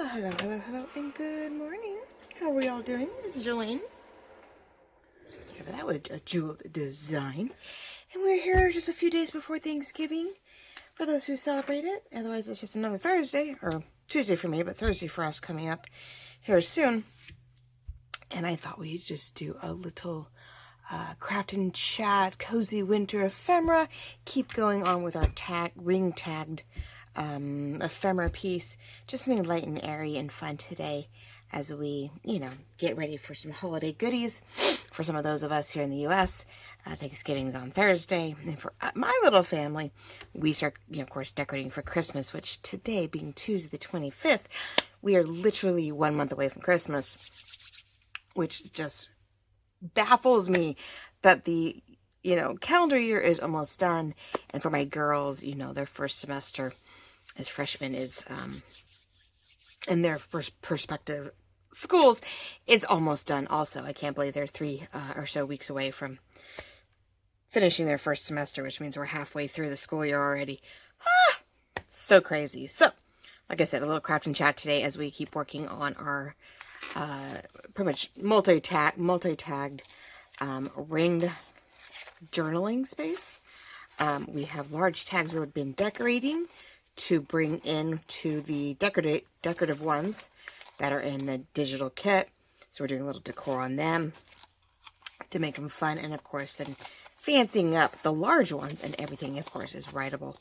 Hello, and good morning. How are we all doing? This is Jolene. That was a jewel design. And we're here just a few days before Thanksgiving for those who celebrate it. Otherwise, it's just another Thursday, or Tuesday for me, but Thursday for us coming up here soon. And I thought we'd just do a little craft and chat, cozy winter ephemera. Keep going on with our ring tagged ephemera piece. Just something light and airy and fun today as we, get ready for some holiday goodies for some of those of us here in the U.S. Thanksgiving's on Thursday. And for my little family, we start, of course, decorating for Christmas, which today being Tuesday the 25th, we are literally 1 month away from Christmas, which just baffles me that the, calendar year is almost done. And for my girls, their first semester as freshmen is, in their first perspective schools, it's almost done also. I can't believe they're 3 or so weeks away from finishing their first semester, which means we're halfway through the school year already. So crazy. So, like I said, a little craft and chat today as we keep working on our pretty much multi-tagged ringed journaling space. We have large tags we've been decorating to bring in to the decorative ones that are in the digital kit. So we're doing a little decor on them to make them fun. And of course, then fancying up the large ones, and everything, of course, is writable.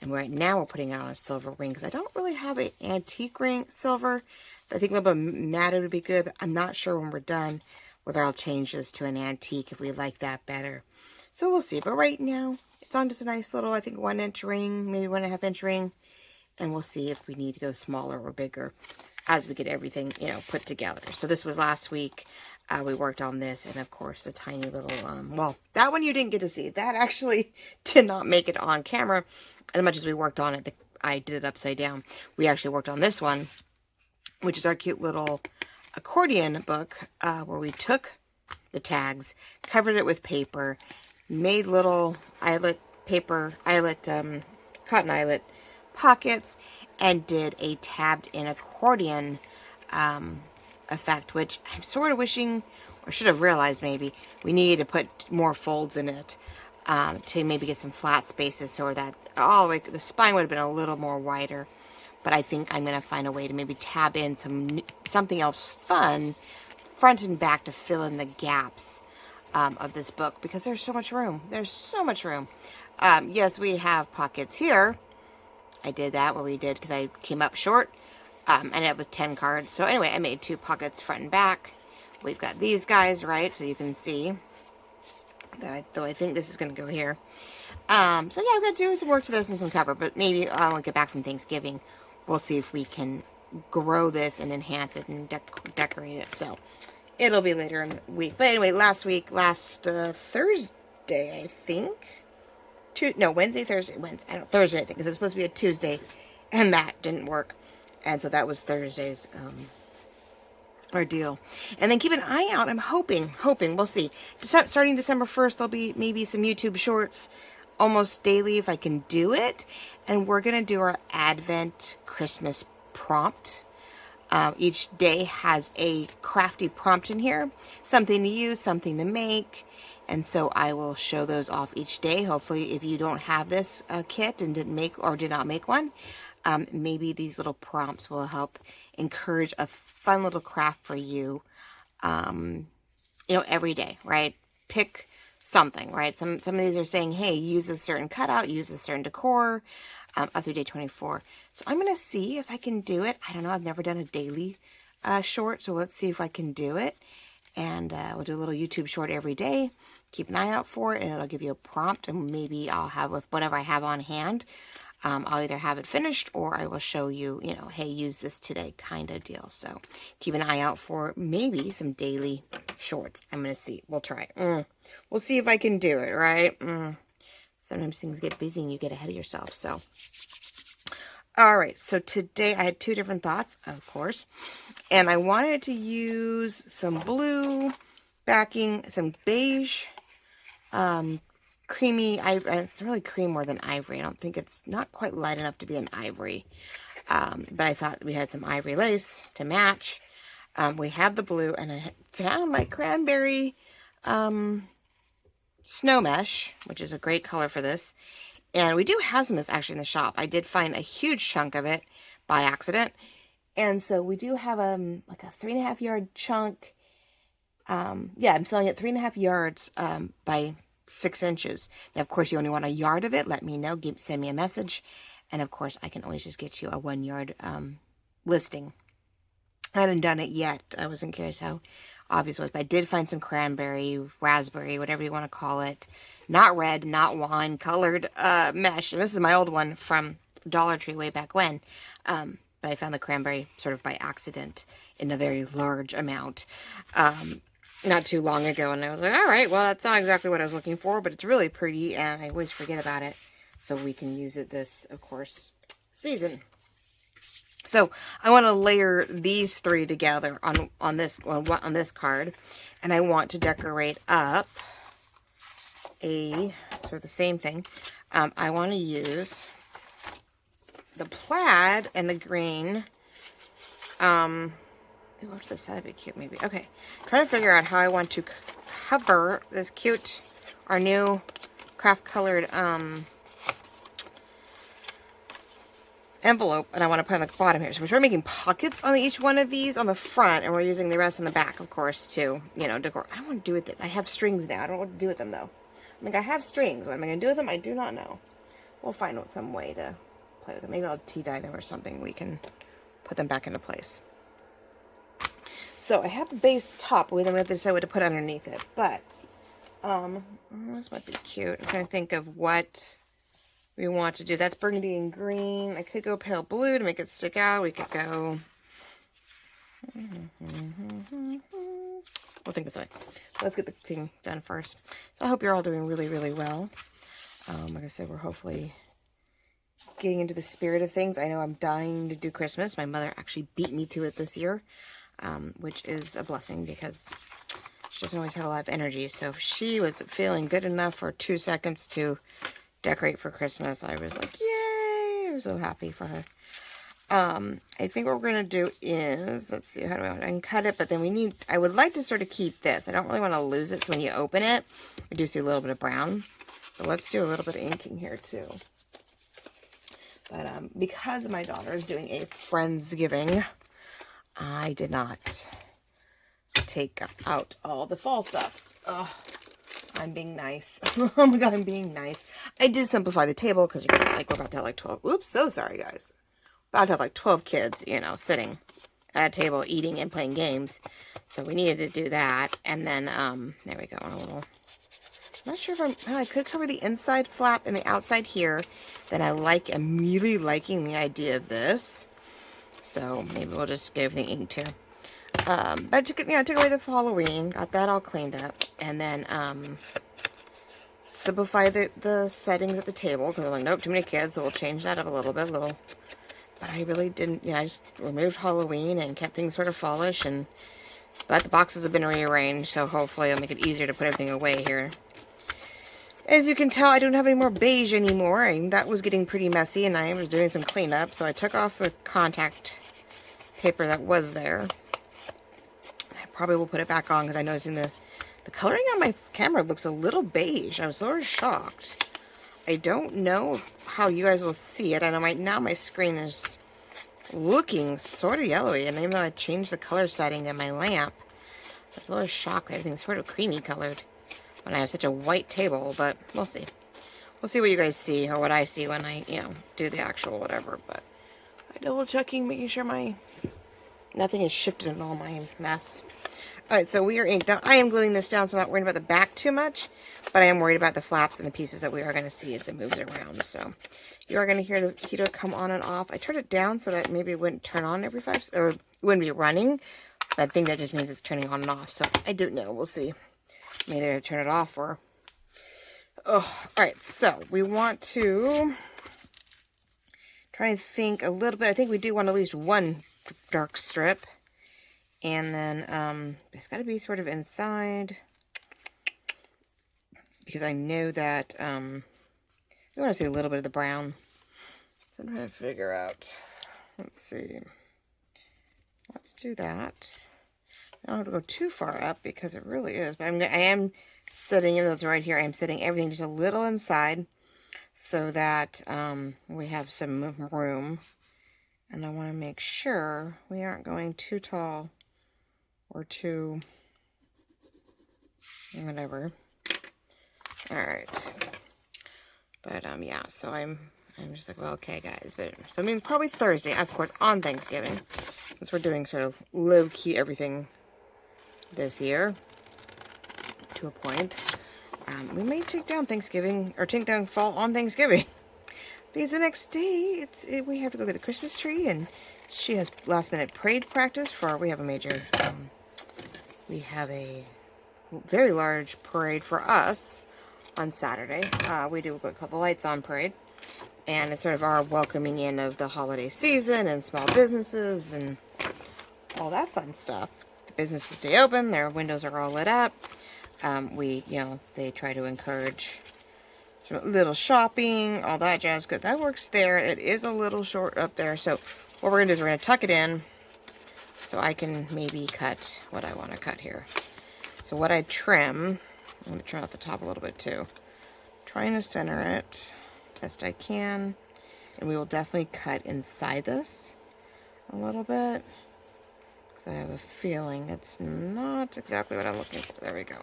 And right now we're putting on a silver ring because I don't really have an antique ring silver. I think a little bit matte would be good, but I'm not sure when we're done whether I'll change this to an antique if we like that better. So we'll see. But right now, it's on just a nice little, I think, 1 inch ring, maybe 1.5 inch ring. And we'll see if we need to go smaller or bigger as we get everything, put together. So this was last week. We worked on this, and of course, the tiny little, well, that one you didn't get to see. That actually did not make it on camera. As much as we worked on it, I did it upside down. We actually worked on this one, which is our cute little accordion book, where we took the tags, covered it with paper, made little cotton eyelet pockets, and did a tabbed in accordion effect, which I'm sort of wishing, or should have realized maybe, we needed to put more folds in it to maybe get some flat spaces so that the spine would have been a little more wider. But I think I'm going to find a way to maybe tab in something else fun front and back to fill in the gaps of this book, because there's so much room. There's so much room. Yes, we have pockets here. I did that where we did because I came up short. Ended up with 10 cards. So anyway, I made 2 pockets front and back. We've got these guys, right? So you can see that though I think this is going to go here. So yeah, I've got to do some work to this and some cover, but maybe when we get back from Thanksgiving, we'll see if we can grow this and enhance it and decorate it. So it'll be later in the week. But anyway, last Thursday, I think. Thursday, I think, because it was supposed to be a Tuesday, and that didn't work. And so that was Thursday's ordeal. And then keep an eye out. I'm hoping, we'll see. Starting December 1st, there'll be maybe some YouTube shorts almost daily if I can do it. And we're going to do our Advent Christmas prompt. Each day has a crafty prompt in here. Something to use, something to make. And so I will show those off each day. Hopefully, if you don't have this kit and did not make one, maybe these little prompts will help encourage a fun little craft for you, every day, right? Pick something, right? Some of these are saying, hey, use a certain cutout, use a certain decor, up through day 24. So I'm going to see if I can do it. I don't know. I've never done a daily short, so let's see if I can do it. And we'll do a little YouTube short every day. Keep an eye out for it, and it'll give you a prompt, and maybe I'll have with whatever I have on hand. I'll either have it finished, or I will show you, hey, use this today kind of deal. So keep an eye out for maybe some daily shorts. I'm going to see. We'll try. We'll see if I can do it, right? Sometimes things get busy and you get ahead of yourself. So, all right. So today I had 2 different thoughts, of course. And I wanted to use some blue backing, some beige, creamy, it's really cream more than ivory. I don't think it's not quite light enough to be an ivory. But I thought we had some ivory lace to match. We have the blue, and I found my cranberry snow mesh, which is a great color for this. And we do have some of this actually in the shop. I did find a huge chunk of it by accident. And so we do have like a 3.5 yard chunk. Yeah, I'm selling it 3.5 yards by 6 inches. Now, of course, you only want a yard of it. Let me know. Send me a message. And of course, I can always just get you a 1 yard listing. I haven't done it yet. I wasn't curious how obvious it was, but I did find some cranberry, raspberry, whatever you want to call it. Not red, not wine colored mesh. And this is my old one from Dollar Tree way back when. But I found the cranberry sort of by accident in a very large amount not too long ago. And I was like, all right, well, that's not exactly what I was looking for, but it's really pretty. And I always forget about it. So we can use it this, of course, season. So I want to layer these 3 together on this card, and I want to decorate up sort of the same thing. I want to use the plaid and the green. Ooh, what's this? That'd be cute, maybe. Okay, trying to figure out how I want to cover this cute, our new craft colored envelope, and I want to put on the bottom here. So we're making pockets on each one of these on the front, and we're using the rest on the back, of course, to, you know, decor. I don't want to do with this. I have strings now. I don't know what to do with them, though. I mean, I have strings. What am I going to do with them? I do not know. We'll find out some way to play with them. Maybe I'll tea dye them or something. We can put them back into place. So I have the base top. We then have to decide what to put underneath it. But, this might be cute. I'm trying to think of what we want to do. That's burgundy and green. I could go pale blue to make it stick out. We could go... We'll think this way. Let's get the thing done first. So I hope you're all doing really, really well. Like I said, we're hopefully getting into the spirit of things. I know I'm dying to do Christmas. My mother actually beat me to it this year, which is a blessing because she doesn't always have a lot of energy. So if she was feeling good enough for 2 seconds to decorate for Christmas, I was like, yay! I was so happy for her. I think what we're going to do is, let's see, how do I want to uncut it, but then I would like to sort of keep this. I don't really want to lose it, so when you open it, we do see a little bit of brown. So let's do a little bit of inking here too. But because my daughter is doing a Friendsgiving, I did not take out all the fall stuff. Oh, I'm being nice. Oh my god, I'm being nice. I did simplify the table because we're about to have like 12. Oops, so sorry guys. About to have like 12 kids, you know, sitting at a table eating and playing games. So we needed to do that. And then, there we go. I'm not sure if I could cover the inside flap and the outside here. Then I'm really liking the idea of this. So maybe we'll just get everything inked here. But I took away the Halloween, got that all cleaned up, and then simplify the settings at the table because I'm like, nope, too many kids, so we'll change that up a little bit, But I really didn't, I just removed Halloween and kept things sort of fallish, but the boxes have been rearranged, so hopefully it'll make it easier to put everything away here. As you can tell, I don't have any more beige anymore, and that was getting pretty messy, and I was doing some cleanup, so I took off the contact paper that was there. I probably will put it back on because I noticed the coloring on my camera looks a little beige. I was sort of shocked. I don't know how you guys will see it. I know now my screen is looking sort of yellowy, and even though I changed the color setting in my lamp, I was a little shocked that everything's sort of creamy colored when I have such a white table, but we'll see. We'll see what you guys see, or what I see when I, do the actual whatever, but I double checking, making sure nothing is shifted in all my mess. Alright, so we are inked. Now, I am gluing this down, so I'm not worried about the back too much, but I am worried about the flaps and the pieces that we are going to see as it moves around. So you are going to hear the heater come on and off. I turned it down so that maybe it wouldn't turn on every 5, or it wouldn't be running, but I think that just means it's turning on and off. So I don't know. We'll see. Maybe I turn it off or... Oh, alright, so we want to try and think a little bit. I think we do want at least one dark strip. And then it's got to be sort of inside, because I know that we want to see a little bit of the brown. So I'm trying to figure out. let's see. Let's do that. I don't have to go too far up because it really is. But I am sitting, even though it's right here, I am sitting everything just a little inside so that we have some room. And I want to make sure we aren't going too tall or too whatever. All right. But yeah, so I'm just like, well, okay, guys. But so it means probably Thursday, of course, on Thanksgiving, since we're doing sort of low key everything this year to a point. We may take down Thanksgiving or take down fall on Thanksgiving because the next day we have to go get the Christmas tree, and she has last minute parade practice for. We have a major. We have a very large parade for us on Saturday. We do what we call the Lights On Parade, and it's sort of our welcoming in of the holiday season and small businesses and all that fun stuff. The businesses stay open, their windows are all lit up. They try to encourage some little shopping, all that jazz. Good, that works there. It is a little short up there, so what we're gonna do is we're gonna tuck it in so I can maybe cut what I want to cut here. So what I trim, I'm going to trim out the top a little bit too. Trying to center it best I can. And we will definitely cut inside this a little bit, because I have a feeling it's not exactly what I'm looking for. There we go.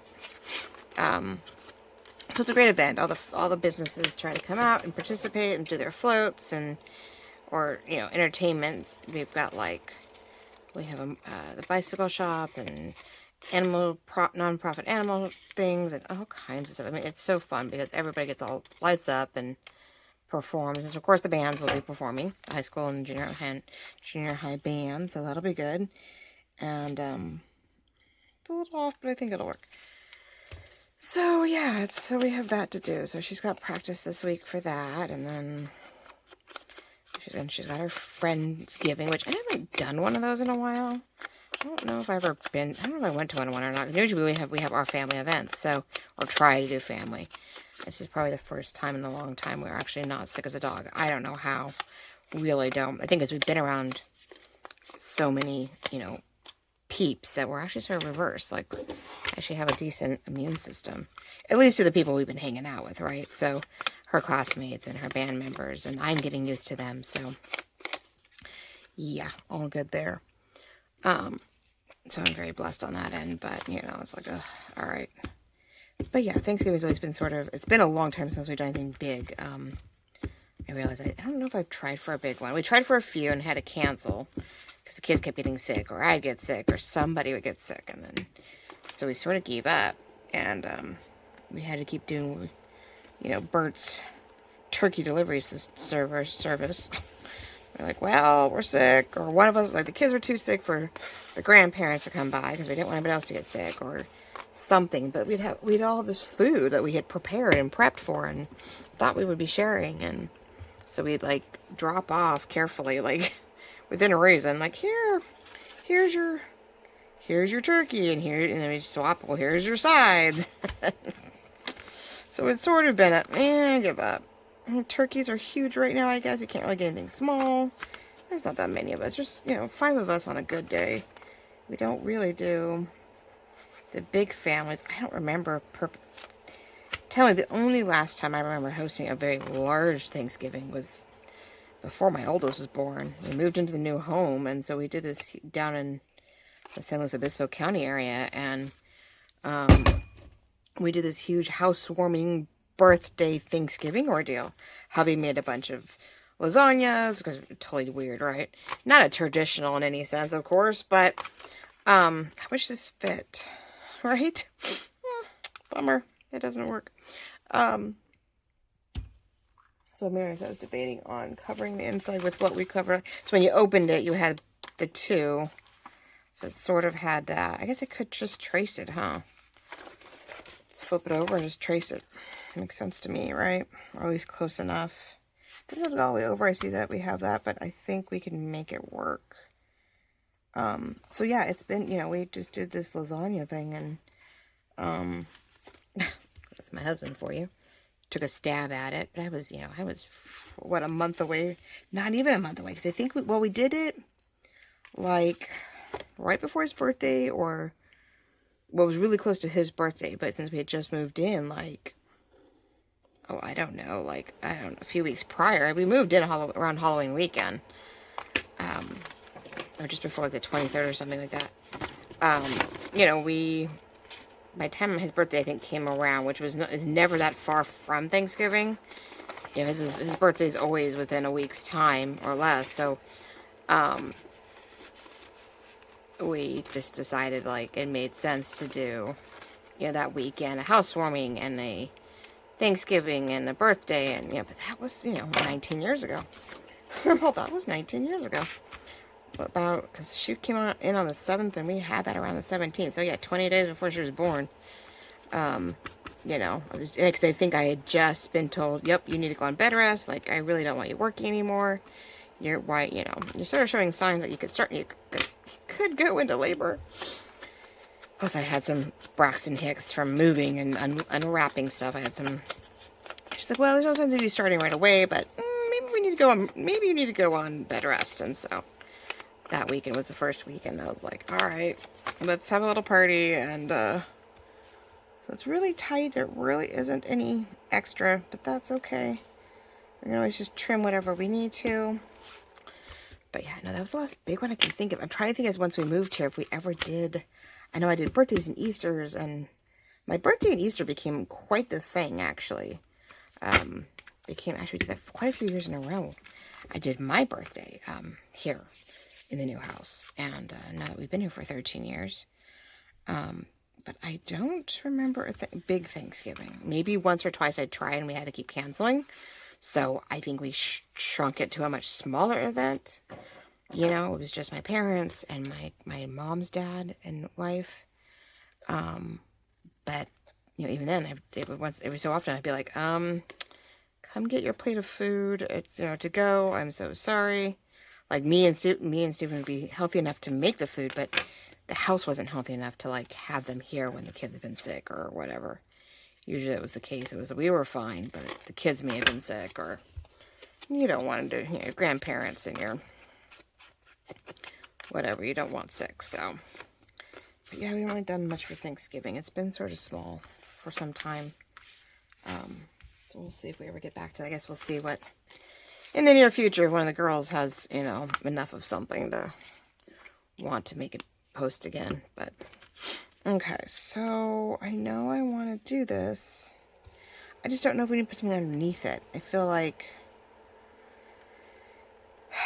So it's a great event. All the businesses try to come out and participate and do their floats or entertainments. We've got we have the bicycle shop and non-profit animal things and all kinds of stuff. I mean, it's so fun because everybody gets all lights up and performs. And of course, the bands will be performing, the high school and junior high band, so that'll be good. And it's a little off, but I think it'll work. So yeah, so we have that to do. So she's got practice this week for that, and then she's got her Friendsgiving, which I haven't done one of those in a while. I don't know if I went to one or not. Usually we have our family events, or try to do family. This is probably the first time in a long time we're actually not sick as a dog. I don't know how. Really don't. I think as we've been around so many, peeps that we're actually sort of reversed. Actually have a decent immune system. At least to the people we've been hanging out with, right? So her classmates and her band members, and I'm getting used to them. So yeah, all good there. So I'm very blessed on that end, but it's like, all right. But yeah, Thanksgiving's always been it's been a long time since we've done anything big. I realized I don't know if I've tried for a big one. We tried for a few and had to cancel because the kids kept getting sick, or I'd get sick, or somebody would get sick, and then so we sort of gave up, and we had to keep doing, Bert's turkey delivery service. We're like, well, we're sick, or one of us, the kids were too sick for the grandparents to come by because we didn't want anybody else to get sick or something. But we'd all have this food that we had prepared and prepped for and thought we would be sharing, and so we'd drop off carefully, within reason, here's your turkey, and then we swap. Well, here's your sides. So it's sort of been I give up. Turkeys are huge right now, I guess. You can't really get anything small. There's not that many of us. Just, 5 of us on a good day. We don't really do the big families. I don't remember. Telling the only last time I remember hosting a very large Thanksgiving was before my oldest was born. We moved into the new home, and so we did this down in the San Luis Obispo County area, and we did this huge housewarming birthday Thanksgiving ordeal. Hubby made a bunch of lasagnas, because it's totally weird, right? Not a traditional in any sense, of course, but I wish this fit, right? Bummer, it doesn't work. So Mary, I was debating on covering the inside with what we covered. So when you opened it, you had the 2. So it sort of had that. I guess I could just trace it, huh? Just flip it over and just trace it. Makes sense to me, right? Or at least close enough. Doesn't have it all the way over. I see that we have that, but I think we can make it work. So yeah, it's been, we just did this lasagna thing, and that's my husband for you. took a stab at it. But I was, you know, I was, what, a month away? Not even a month away. Because I think, we did it, like, right before his birthday, or, well, it was really close to his birthday. But since we had just moved in, like, oh, I don't know, like, I don't know, a few weeks prior. We moved in around Halloween weekend. Or just before, like, the 23rd or something like that. You know, by the time his birthday, I think, came around, which is never that far from Thanksgiving. You know, his birthday is always within a week's time or less. So, we just decided, like, it made sense to do, you know, that weekend, a housewarming and a Thanksgiving and a birthday. And, you know, but that was, you know, 19 years ago. Well, that was 19 years ago. About, because she came in on the 7th, and we had that around the 17th. So, yeah, 20 days before she was born. You know, because I think I had just been told, yep, you need to go on bed rest. Like, I really don't want you working anymore. You're sort of showing signs that you could go into labor. Plus, I had some Braxton Hicks from moving and unwrapping stuff. I had some. She's like, well, there's no sense of you starting right away, but maybe we need to go on. Maybe you need to go on bed rest. And so that weekend was the first weekend. I was like, all right, let's have a little party. And so it's really tight. There really isn't any extra, but that's okay. We can always just trim whatever we need to. But yeah, no, that was the last big one I can think of. I'm trying to think as once we moved here, if we ever did. I know I did birthdays and Easters, and my birthday and Easter became quite the thing, actually. Actually did that quite a few years in a row. I did my birthday here in the new house, and now that we've been here for 13 years. But I don't remember a big Thanksgiving. Maybe once or twice I tried and we had to keep canceling. So I think we shrunk it to a much smaller event. You know, it was just my parents and my mom's dad and wife. But, you know, even then, every so often I'd be like, come get your plate of food. It's, you know, to go. I'm so sorry. Like, me and Stephen would be healthy enough to make the food, but the house wasn't healthy enough to, like, have them here when the kids have been sick or whatever. Usually it was the case. We were fine, but the kids may have been sick, or you don't want to do, you know, your grandparents and your whatever, you don't want sick. So, but yeah, we haven't really done much for Thanksgiving. It's been sort of small for some time. So we'll see if we ever get back to that. I guess we'll see what in the near future, if one of the girls has, you know, enough of something to want to make it post again. But okay, so I know I want to do this. I just don't know if we need to put something underneath it. I feel like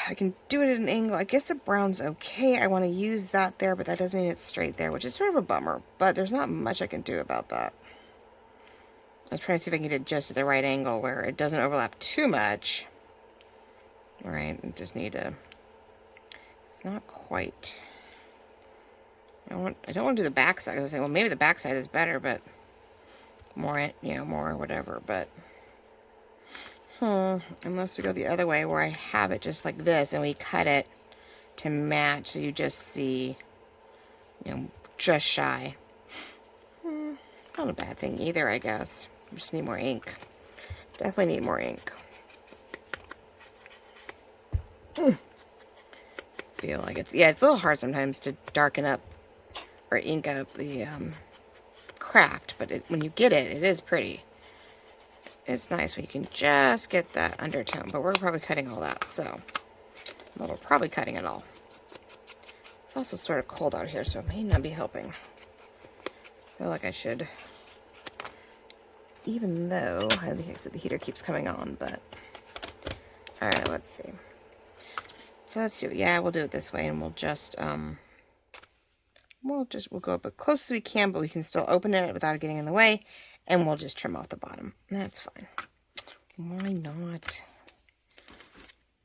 I can do it at an angle. I guess the brown's okay. I want to use that there, but that does mean it's straight there, which is sort of a bummer. But there's not much I can do about that. I'm trying to see if I can get it just at the right angle where it doesn't overlap too much. All right, I just need to... It's not quite... I don't want to do the back side. I was saying, well, maybe the back side is better, but more, you know, more whatever. But unless we go the other way where I have it just like this and we cut it to match, so you just see, you know, just shy. Not a bad thing either, I guess. Just need more ink. Definitely need more ink. Feel like it's a little hard sometimes to darken up or ink up the craft, but when you get it, it is pretty. It's nice when you can just get that undertone, but we're probably cutting all that, so we're probably cutting it all. It's also sort of cold out here, so it may not be helping. I feel like I should, even though I think the heater keeps coming on, but all right, let's see. So let's do it. Yeah, we'll do it this way, and we'll just we'll go up as close as we can, but we can still open it without getting in the way, and we'll just trim off the bottom. That's fine. Why not?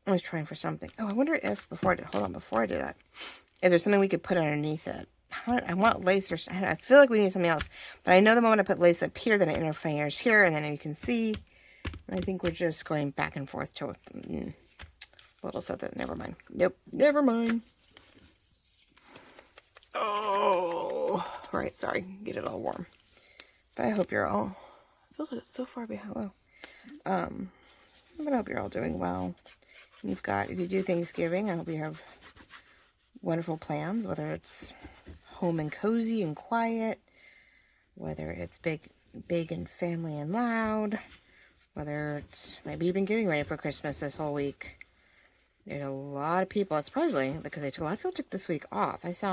I was trying for something. Oh, I wonder if before I do that, if there's something we could put underneath it. I want lace, or I feel like we need something else, but I know the moment I put lace up here, then I interfere here, and then you can see. I think we're just going back and forth to a little something. Never mind. Nope, never mind. Oh, right. Sorry, get it all warm. But I hope you're all. It feels like it's so far behind. Well, But I hope you're all doing well. If you do Thanksgiving, I hope you have wonderful plans, whether it's home and cozy and quiet, whether it's big and family and loud, whether it's maybe you've been getting ready for Christmas this whole week. There's a lot of people, surprisingly, because a lot of people took this week off. I was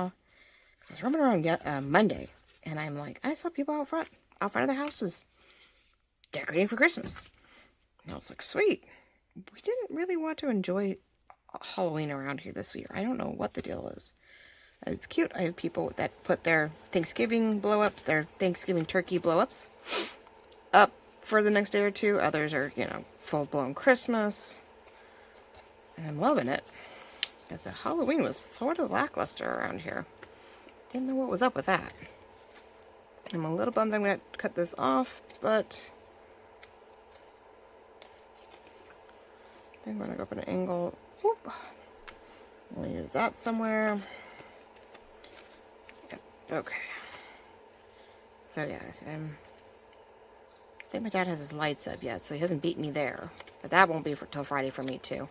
roaming around Monday, and I'm like, I saw people out front of their houses decorating for Christmas. And I was like, sweet. We didn't really want to enjoy Halloween around here this year. I don't know what the deal is. It's cute. I have people that put their Thanksgiving blow-ups, their Thanksgiving turkey blow-ups up for the next day or two. Others are, full-blown Christmas. And I'm loving it. But the Halloween was sort of lackluster around here. Didn't know what was up with that. I'm a little bummed I'm going to cut this off, but I'm going to go up at an angle. Whoop. We'll use that somewhere. Yep. Okay. So yeah, I think my dad has his lights up yet, so he hasn't beat me there. But that won't be till Friday for me too.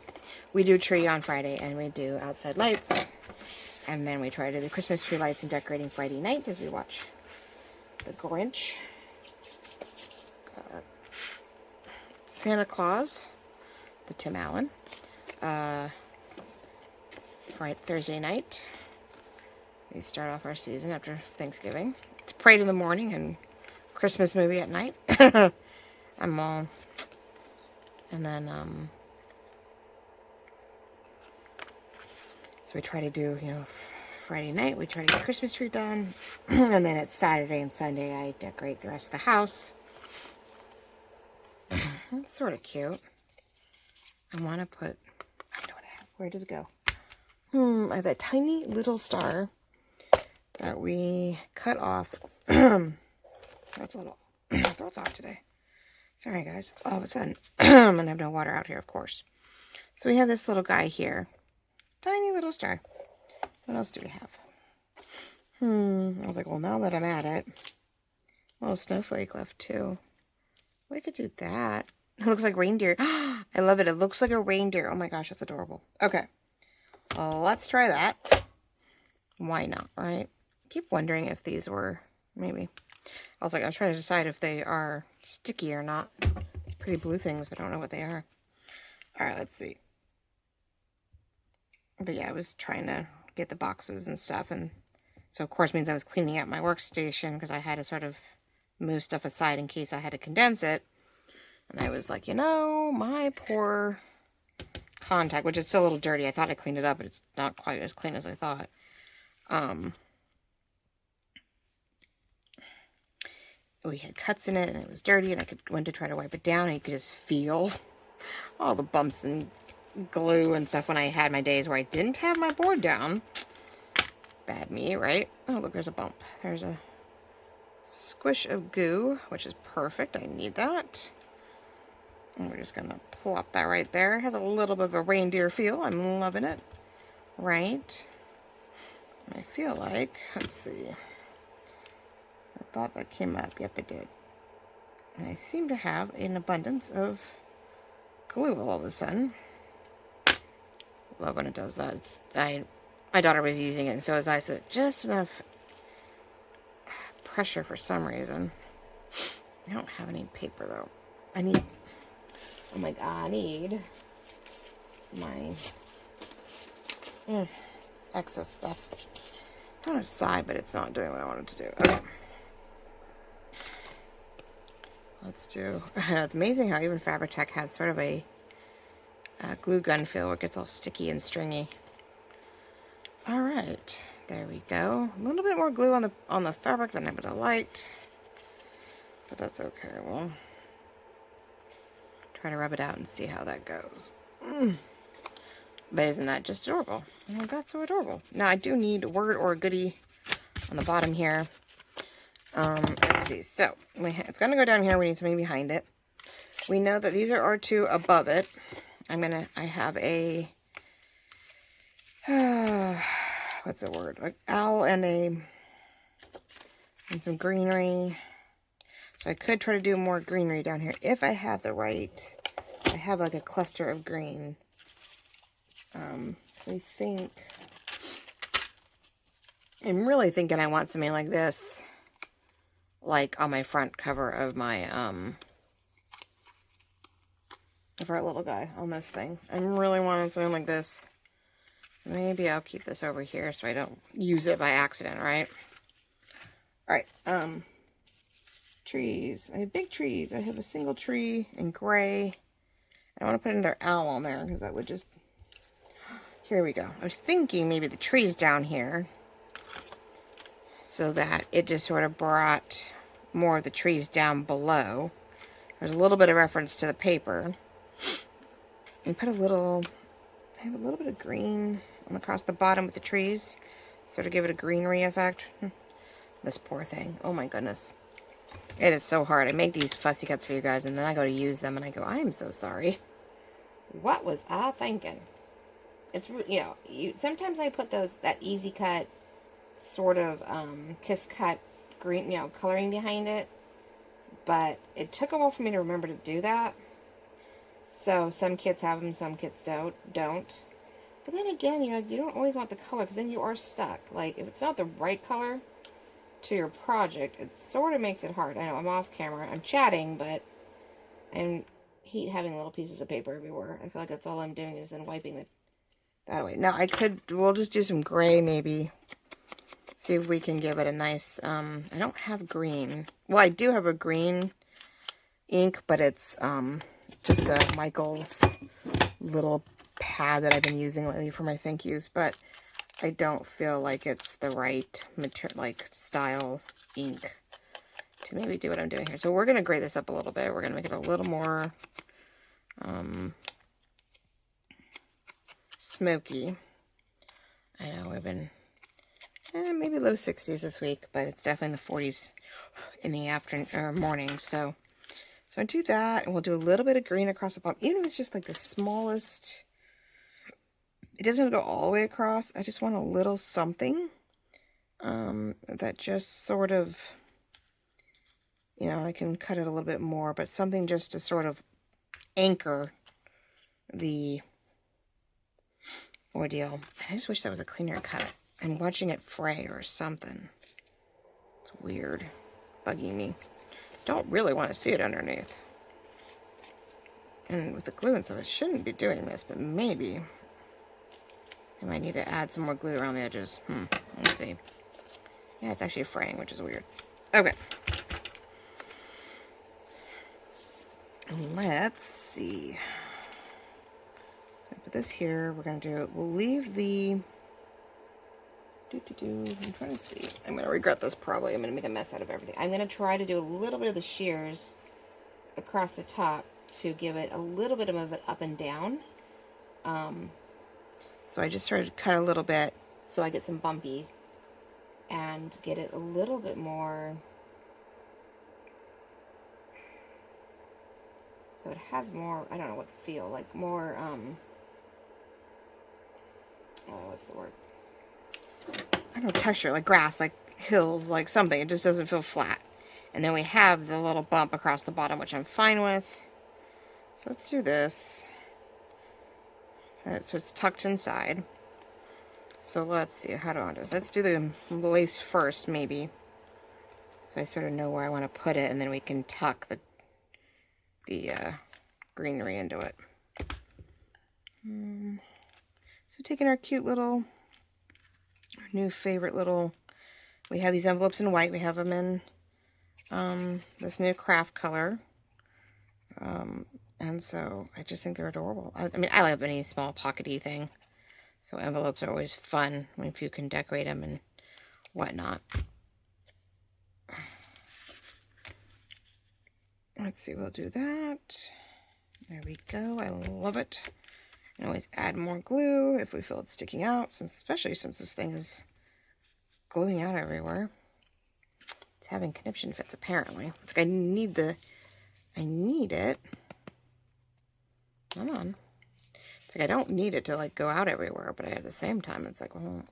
We do tree on Friday, and we do outside lights. And then we try to do the Christmas tree lights and decorating Friday night as we watch The Grinch. Santa Claus, the Tim Allen. Thursday night, we start off our season after Thanksgiving. It's Parade in the morning and Christmas movie at night. I'm all... And then, so we try to do, Friday night, we try to get Christmas tree done. And then it's Saturday and Sunday, I decorate the rest of the house. That's sort of cute. I want to put, I know what I have. Where did it go? I have that tiny little star that we cut off. Throat's off today. Sorry, guys. All of a sudden, I'm going to have no water out here, of course. So we have this little guy here. Tiny little star. What else do we have? I was like, well, now that I'm at it, a little snowflake left, too. We could do that. It looks like reindeer. I love it. It looks like a reindeer. Oh, my gosh, that's adorable. Okay. Well, let's try that. Why not, right? I keep wondering if these were, maybe. I was like, I'm trying to decide if they are sticky or not. It's pretty blue things, but I don't know what they are. All right, let's see. But yeah, I was trying to get the boxes and stuff. And so, of course, means I was cleaning out my workstation because I had to sort of move stuff aside in case I had to condense it. And I was like, my poor contact, which is still a little dirty. I thought I cleaned it up, but it's not quite as clean as I thought. We had cuts in it, and it was dirty, and I went to try to wipe it down, and you could just feel all the bumps and glue and stuff when I had my days where I didn't have my board down. Bad me, right? Oh, look, there's a bump. There's a squish of goo, which is perfect. I need that. And we're just going to plop that right there. It has a little bit of a reindeer feel. I'm loving it. Right? I feel like, let's see. I thought that came up. Yep, it did. And I seem to have an abundance of glue all of a sudden. Love when it does that. My daughter was using it, and so was I. So just enough pressure for some reason. I don't have any paper, though. Oh my god, I need my excess stuff. It's on a side, but it's not doing what I wanted to do. Okay. Let's do... It's amazing how even Fabri-Tac has sort of a glue gun feel where it gets all sticky and stringy. All right. There we go. A little bit more glue on the fabric than I would have liked. But that's okay. We'll try to rub it out and see how that goes. But isn't that just adorable? Oh, that's so adorable. Now, I do need a word or a goodie on the bottom here. Let's see. So, it's going to go down here. We need something behind it. We know that these are R2 above it. I have a, what's the word? Like owl and some greenery. So I could try to do more greenery down here if I have the right. I have like a cluster of green. I think I'm really thinking I want something like this, like on my front cover of my of our little guy on this thing. I'm really wanting something like this. So maybe I'll keep this over here so I don't use it by accident, right? All right, trees. I have big trees. I have a single tree in gray. I want to put another owl on there because that would just... Here we go. I was thinking maybe the trees down here so that it just sort of brought more of the trees down below. There's a little bit of reference to the paper. And put a little... I have a little bit of green across the bottom with the trees. Sort of give it a greenery effect. This poor thing. Oh my goodness. It is so hard. I make these fussy cuts for you guys and then I go to use them and I go, I am so sorry. What was I thinking? It's, you know, sometimes I put that easy cut sort of kiss cut green, you know, coloring behind it. But it took a while for me to remember to do that. So some kits have them, some kits don't. But then again, you know, you don't always want the color because then you are stuck. Like if it's not the right color to your project, it sort of makes it hard. I know I'm off camera, I'm chatting, but I hate having little pieces of paper everywhere. I feel like that's all I'm doing is then wiping that away. Now we'll just do some gray maybe. See if we can give it a nice, I don't have green. Well, I do have a green ink, but it's just a Michael's little pad that I've been using lately for my thank yous, but I don't feel like it's the right material, like style ink to maybe do what I'm doing here. So we're going to grade this up a little bit. We're going to make it a little more smoky. I know we've been maybe low 60s this week, but it's definitely in the 40s in the afternoon or morning. So I do that, and we'll do a little bit of green across the bottom. Even if it's just like the smallest, it doesn't go all the way across. I just want a little something that just sort of, you know, I can cut it a little bit more, but something just to sort of anchor the ordeal. I just wish that was a cleaner cut. I'm watching it fray or something. It's weird. Bugging me. Don't really want to see it underneath. And with the glue and stuff, I shouldn't be doing this, but maybe I might need to add some more glue around the edges. Let's see. Yeah, it's actually fraying, which is weird. Okay. Let's see. Put this here. We're going to do, we'll leave the, I'm trying to see. I'm going to regret this probably. I'm going to make a mess out of everything. I'm going to try to do a little bit of the shears across the top to give it a little bit of it up and down. So I just started to cut a little bit so I get some bumpy and get it a little bit more, so it has more, I don't know what to feel, like more, what's the word? I don't know, texture, like grass, like hills, like something. It just doesn't feel flat. And then we have the little bump across the bottom, which I'm fine with. So let's do this. So it's tucked inside. So let's see, how do I want to do this? Let's do the lace first, maybe. So I sort of know where I want to put it, and then we can tuck the greenery into it. So taking our cute little, our new favorite little, we have these envelopes in white. We have them in this new craft color. And so I just think they're adorable. I mean, I love any small pockety thing. So envelopes are always fun if you can decorate them and whatnot. Let's see, we'll do that. There we go. I love it. And always add more glue if we feel it's sticking out, especially since this thing is gluing out everywhere. It's having conniption fits, apparently. It's like I need it. Come on. It's like I don't need it to like go out everywhere, but at the same time, it's like, well,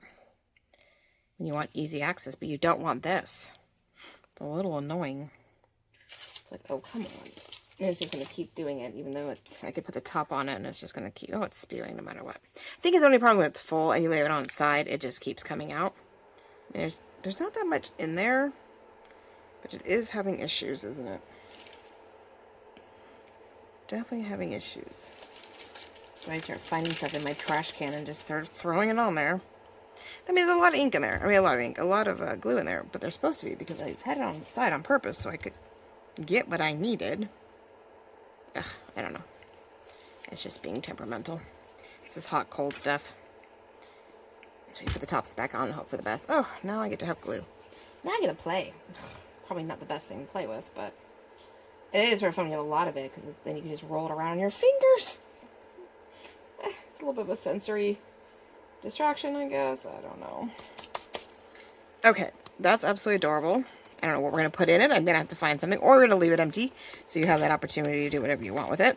you want easy access, but you don't want this. It's a little annoying. It's like, oh, come on. And it's just going to keep doing it, even though it's, I could put the top on it and it's just going to keep, oh, it's spewing no matter what. I think it's the only problem when it's full and you lay it on its side, it just keeps coming out. There's not that much in there, but it is having issues, isn't it? Definitely having issues. So I start finding stuff in my trash can and just start throwing it on there. I mean, there's a lot of ink in there. I mean, a lot of ink, a lot of glue in there, but they're supposed to be because I had it on the side on purpose so I could get what I needed. Ugh, I don't know. It's just being temperamental. It's this hot, cold stuff. So you put the tops back on and hope for the best. Oh, now I get to have glue. Now I get to play. Probably not the best thing to play with, but it is sort of fun to get a lot of it because then you can just roll it around on your fingers. It's a little bit of a sensory distraction, I guess. I don't know. Okay, that's absolutely adorable. I don't know what we're going to put in it. I'm going to have to find something, or we're going to leave it empty so you have that opportunity to do whatever you want with it.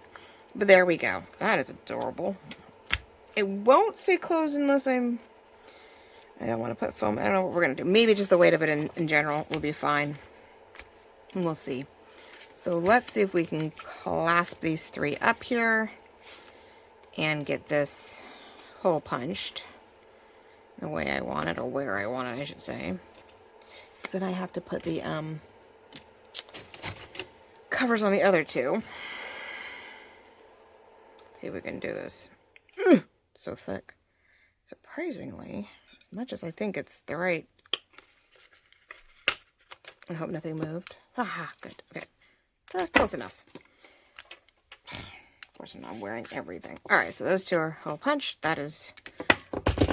But there we go. That is adorable. It won't stay closed unless I don't want to put foam. I don't know what we're going to do. Maybe just the weight of it in general will be fine. And we'll see. So let's see if we can clasp these three up here and get this hole punched the way I want it, or where I want it, I should say. So then I have to put the covers on the other two. Let's see if we can do this. So thick. Surprisingly, as much as I think it's the right. I hope nothing moved. Ah, good. Okay. Close enough. Of course, I'm not wearing everything. Alright, so those two are hole punched. That is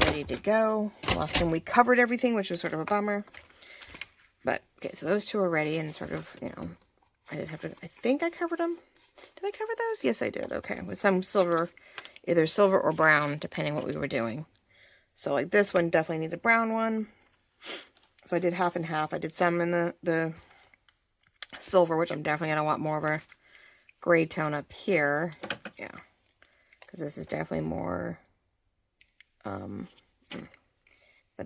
ready to go. Last time we covered everything, which was sort of a bummer. But, okay, so those two are ready and sort of, you know, I just have to, I think I covered them. Did I cover those? Yes, I did. Okay, with some silver, either silver or brown, depending what we were doing. So, like, this one definitely needs a brown one. So I did half and half. I did some in the silver, which I'm definitely going to want more of a gray tone up here. Yeah, because this is definitely more, but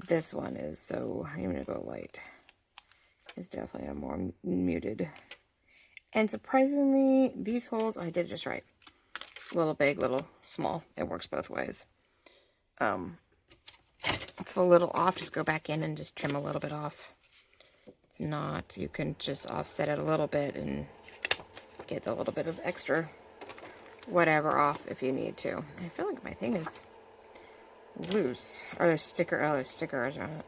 this one is, so I'm going to go light. It's definitely a more muted. And surprisingly, these holes, I did it just right. Little big, little small. It works both ways. It's a little off. Just go back in and just trim a little bit off. It's not, you can just offset it a little bit and get a little bit of extra whatever off if you need to. I feel like my thing is loose. Or there's stickers on it.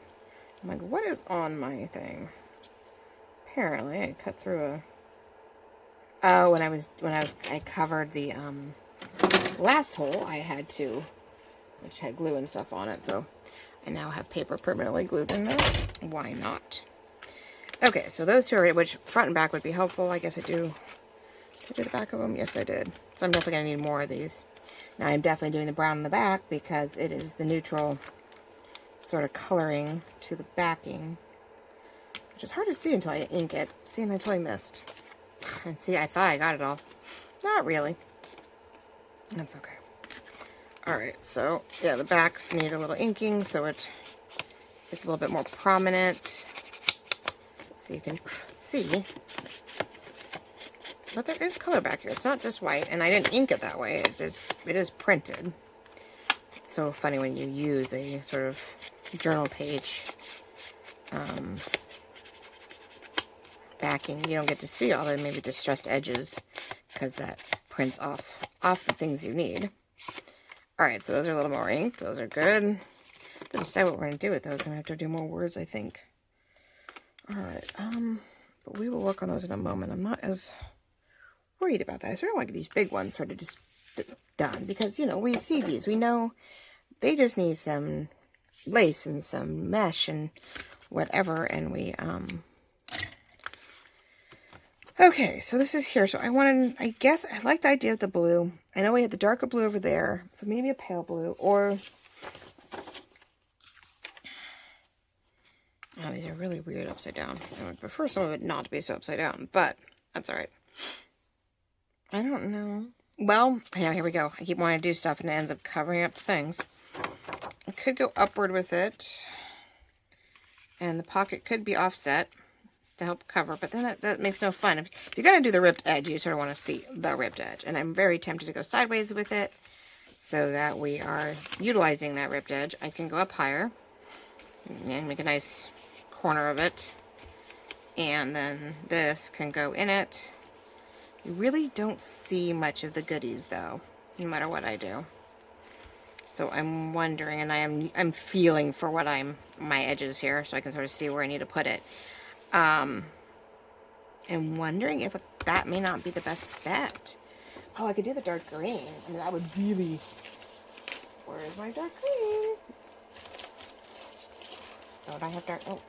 I'm like, what is on my thing? Apparently, I cut through a. Oh, when I covered the last hole, I had to, which had glue and stuff on it. So I now have paper permanently glued in there. Why not? Okay, so those two are, which front and back would be helpful. I guess I do. Did I do the back of them? Yes, I did. So I'm definitely gonna need more of these. Now I'm definitely doing the brown in the back because it is the neutral sort of coloring to the backing. Which is hard to see until I ink it. See, and I totally missed. And see, I thought I got it all. Not really. That's okay. Alright, so, yeah, the backs need a little inking, so it's a little bit more prominent. So you can see. But there is color back here. It's not just white, and I didn't ink it that way. It is printed. It's so funny when you use a sort of journal page backing. You don't get to see all the maybe distressed edges because that prints off the things you need. Alright, so those are a little more inked. Those are good. To decide what we're going to do with those, I'm going to have to do more words, I think. Alright, but we will work on those in a moment. I'm not as worried about that. I sort of want to get these big ones sort of just done because, you know, we see these. We know they just need some lace and some mesh and whatever, and we, okay, so this is here. So I guess I like the idea of the blue. I know we have the darker blue over there, so maybe a pale blue, or, oh, these are really weird upside down. I would prefer some of it not to be so upside down, but that's all right. I don't know. Well, yeah, here we go. I keep wanting to do stuff and it ends up covering up things. I could go upward with it, and the pocket could be offset. to help cover, but then that makes no fun. If you're going to do the ripped edge, you sort of want to see the ripped edge. And I'm very tempted to go sideways with it so that we are utilizing that ripped edge. I can go up higher and make a nice corner of it. And then this can go in it. You really don't see much of the goodies though, no matter what I do. So I'm wondering, and I'm feeling for what my edges here, so I can sort of see where I need to put it. I'm wondering if that may not be the best bet. Oh, I could do the dark green. I mean, that would really... Where is my dark green? Don't I have dark... Oh.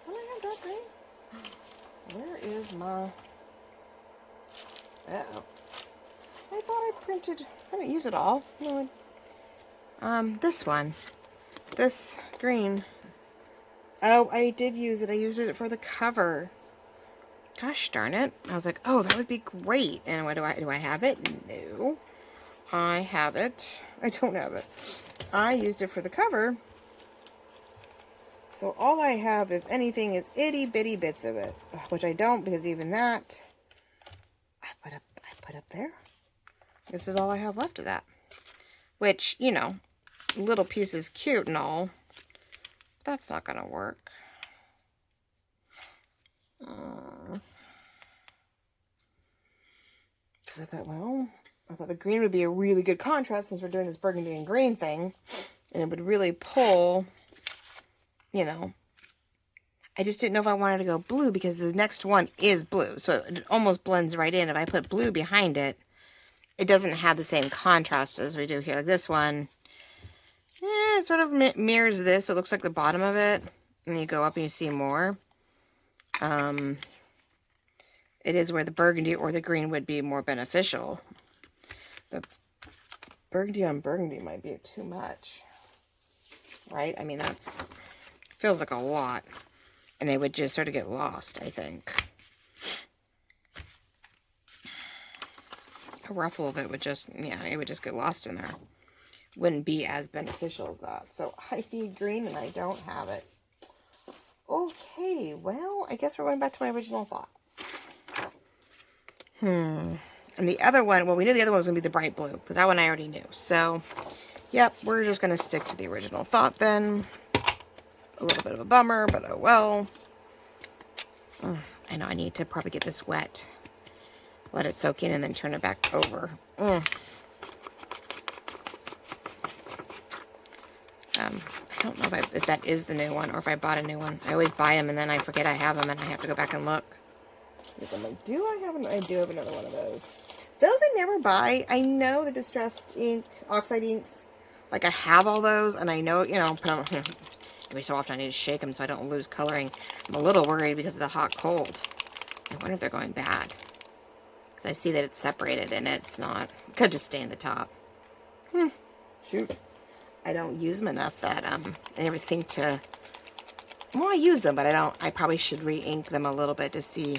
Don't I have dark green? Where is my... Uh-oh. I thought I printed... I didn't use it all. No, this one. This green. Oh, I did use it. I used it for the cover. Gosh darn it. I was like, oh, that would be great. And what do I have it? No. I have it. I don't have it. I used it for the cover. So all I have, if anything, is itty bitty bits of it. Which I don't, because even that I put up there. This is all I have left of that. Which, you know, little piece is cute and all. That's not gonna work. Because I thought, well, I thought the green would be a really good contrast since we're doing this burgundy and green thing. And it would really pull, you know. I just didn't know if I wanted to go blue because the next one is blue. So it almost blends right in. If I put blue behind it, it doesn't have the same contrast as we do here. Like this one, it sort of mirrors this. So it looks like the bottom of it. And you go up and you see more. It is where the burgundy or the green would be more beneficial. The burgundy on burgundy might be too much. Right? I mean, feels like a lot. And it would just sort of get lost, I think. A ruffle of it would just, yeah, it would just get lost in there. Wouldn't be as beneficial as that. So I need green and I don't have it. Okay, well, I guess we're going back to my original thought. And the other one, well, we knew the other one was going to be the bright blue, because that one I already knew. So, yep, we're just going to stick to the original thought then. A little bit of a bummer, but oh well. I know I need to probably get this wet. Let it soak in and then turn it back over. I don't know if that is the new one or if I bought a new one. I always buy them and then I forget I have them and I have to go back and look. I'm like, I do have another one of those. Those I never buy. I know the distressed ink, oxide inks. Like I have all those and I know, you know, every so often I need to shake them so I don't lose coloring. I'm a little worried because of the hot cold. I wonder if they're going bad. Because I see that it's separated and it's not. It could just stay in the top. Shoot. I don't use them enough that I never think to... Well, I use them, but I probably should re-ink them a little bit to see...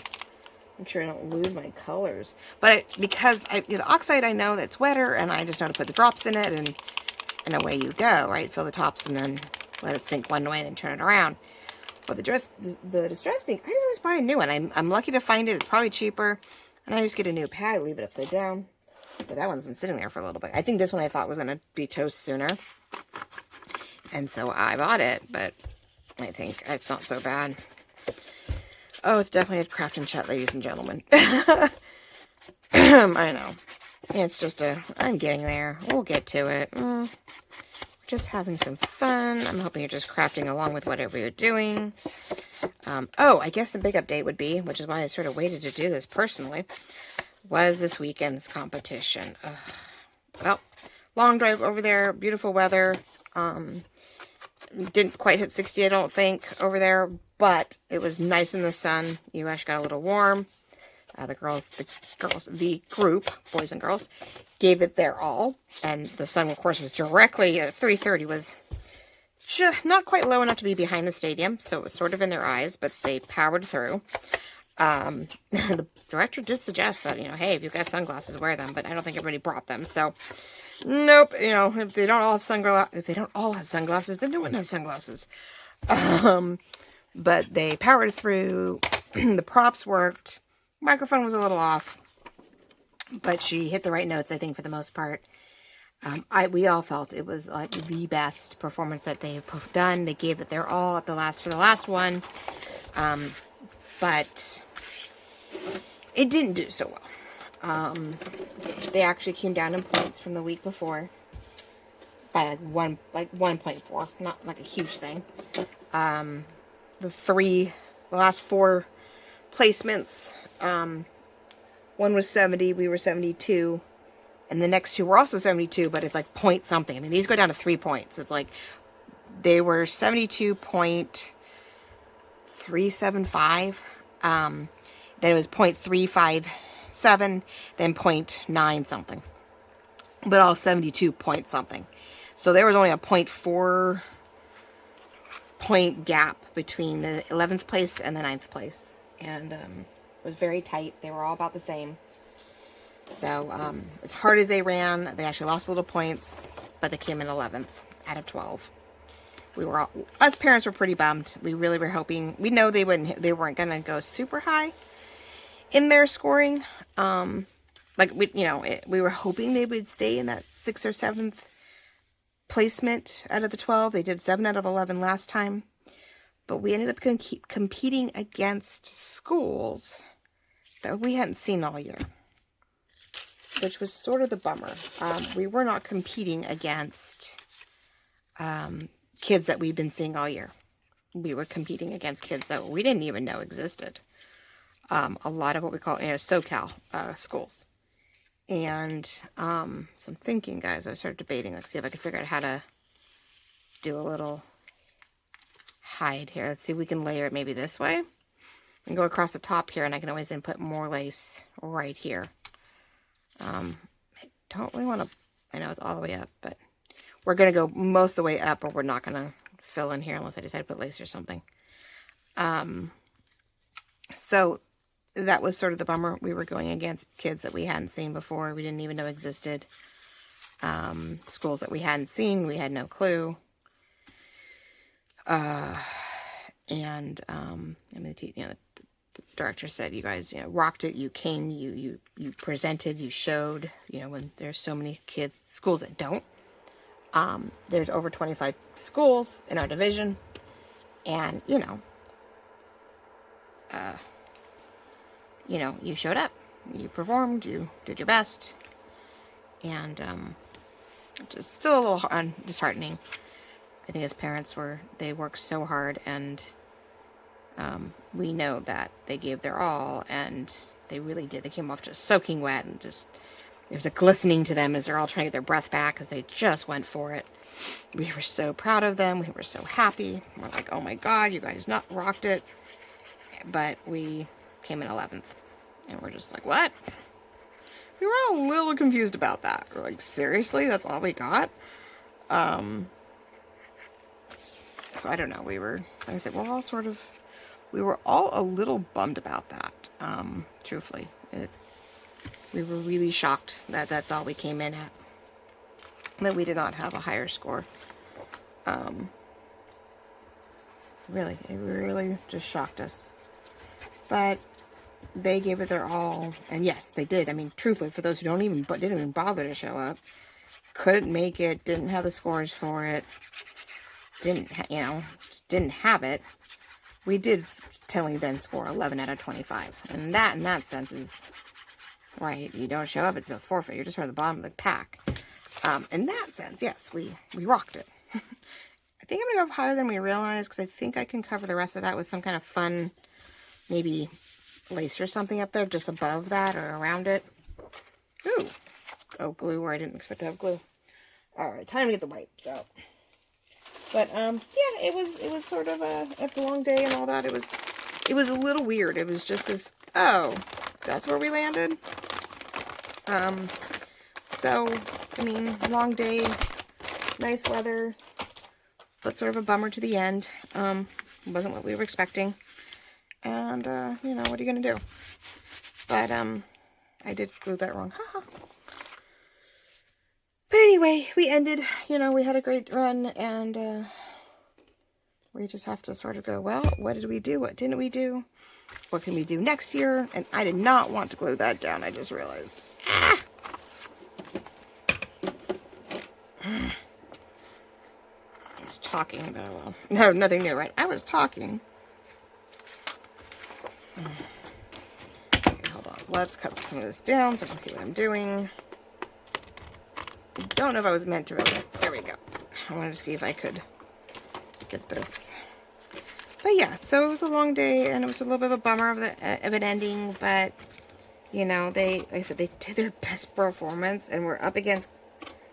Make sure I don't lose my colors. But because the oxide, I know that's wetter and I just know to put the drops in it and away you go, right? Fill the tops and then let it sink one way and then turn it around. But the distressed ink, I just always buy a new one. I'm lucky to find it. It's probably cheaper. And I just get a new pad, leave it upside down. But that one's been sitting there for a little bit. I think this one I thought was going to be toast sooner. And so I bought it, but I think it's not so bad. Oh, it's definitely a craft and chat, ladies and gentlemen. I know. It's just I'm getting there. We'll get to it. We're just having some fun. I'm hoping you're just crafting along with whatever you're doing. Oh, I guess the big update would be, which is why I sort of waited to do this personally, was this weekend's competition. Well, long drive over there, beautiful weather. Didn't quite hit 60, I don't think, over there, but it was nice in the sun. You actually got a little warm. The group, boys and girls, gave it their all, and the sun, of course, was directly at 3:30. Was not quite low enough to be behind the stadium, so it was sort of in their eyes, but they powered through. The director did suggest that, you know, hey, if you've got sunglasses, wear them, but I don't think everybody brought them, so nope. You know, if they don't all have sunglasses, then no one has sunglasses. but they powered through. The props worked. Microphone was a little off, but she hit the right notes, I think, for the most part. We all felt it was like the best performance that they've done. They gave it their all for the last one, but it didn't do so well. They actually came down in points from the week before by like 1.4, not like a huge thing. The last 4 placements, one was 70, we were 72, and the next 2 were also 72, but it's like point something. I mean, these go down to 3 points. It's like they were 72.375. Then it was 0.357, then 0.9 something, but all 72 point something. So there was only a 0.4 point gap between the 11th place and the 9th place, and it was very tight. They were all about the same. So as hard as they ran, they actually lost a little points, but they came in 11th out of 12. Us parents were pretty bummed. We really were hoping. We know they weren't gonna go super high in their scoring. We were hoping they would stay in that 6th or 7th placement out of the 12. They did 7 out of 11 last time, but we ended up competing against schools that we hadn't seen all year, which was sort of the bummer. We were not competing against kids that we've been seeing all year. We were competing against kids that we didn't even know existed. A lot of what we call SoCal schools. And so I'm thinking, guys, I started debating, let's see if I can figure out how to do a little hide here. Let's see if we can layer it maybe this way. And go across the top here, and I can always then put more lace right here. I don't really want to, I know it's all the way up, but we're going to go most of the way up, or we're not going to fill in here unless I decide to put lace or something. So that was sort of the bummer. We were going against kids that we hadn't seen before. We didn't even know existed. Schools that we hadn't seen. We had no clue. I mean, the director said, you guys, rocked it. You came, you presented, you showed, when there's so many kids, schools that don't. There's over 25 schools in our division, and, you showed up, you performed, you did your best, and, just still a little disheartening. I think as parents they worked so hard, and, we know that they gave their all, and they really did. They came off just soaking wet, and just, there's a glistening to them as they're all trying to get their breath back because they just went for it. We were so proud of them. We were so happy. We're like, oh my God, you guys not rocked it. But we came in 11th, and we're just like, what? We were all a little confused about that. We're like, seriously? That's all we got? So I don't know. Like I said, we were all a little bummed about that, truthfully. We were really shocked that that's all we came in at, that we did not have a higher score. It really just shocked us. But they gave it their all, and yes, they did. I mean, truthfully, for those who didn't even bother to show up, couldn't make it, didn't have the scores for it, just didn't have it. We did telling then score 11 out of 25, and that in that sense is right. You don't show up, it's a forfeit. You're just from the bottom of the pack. In that sense, yes, we rocked it. I think I'm gonna go higher than we realized, because I think I can cover the rest of that with some kind of fun, maybe lace or something up there just above that or around it. Ooh, oh, glue where I didn't expect to have glue. All right, time to get the wipes out. But yeah, it was sort of after a long day and all that. It was a little weird. It was just this. Oh, that's where we landed. So I mean, long day, nice weather, but sort of a bummer to the end. Wasn't what we were expecting. And, what are you going to do? But, I did glue that wrong. But anyway, we ended, we had a great run, and, we just have to sort of go, well, what did we do? What didn't we do? What can we do next year? And I did not want to glue that down. I just realized. Ah! I was talking, but well, no, nothing new, right? I was talking. Okay, hold on. Let's cut some of this down so I can see what I'm doing. I don't know if I was meant to really. There we go. I wanted to see if I could get this. But yeah, so it was a long day, and it was a little bit of a bummer of an ending, but, you know, like I said, they did their best performance, and we're up against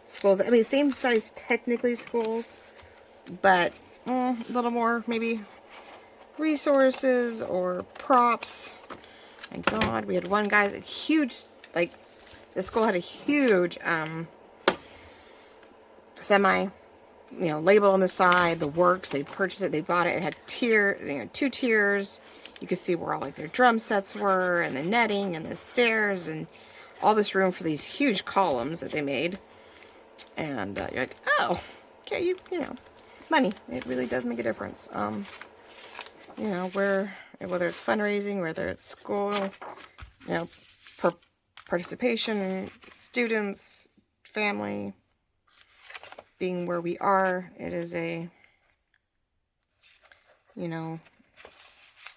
schools. I mean, same size, technically, schools, but a little more, maybe, resources or props. My God, we had one guy, a huge, like, the school had a huge, semi, you know, label on the side, the works, they purchased it, they bought it, it had two tiers. You could see where all like their drum sets were, and the netting, and the stairs, and all this room for these huge columns that they made. And you're like, oh, okay, you know, money, it really does make a difference. You know, whether it's fundraising, whether it's school, you know, participation, students, family, being where we are, it is a, you know,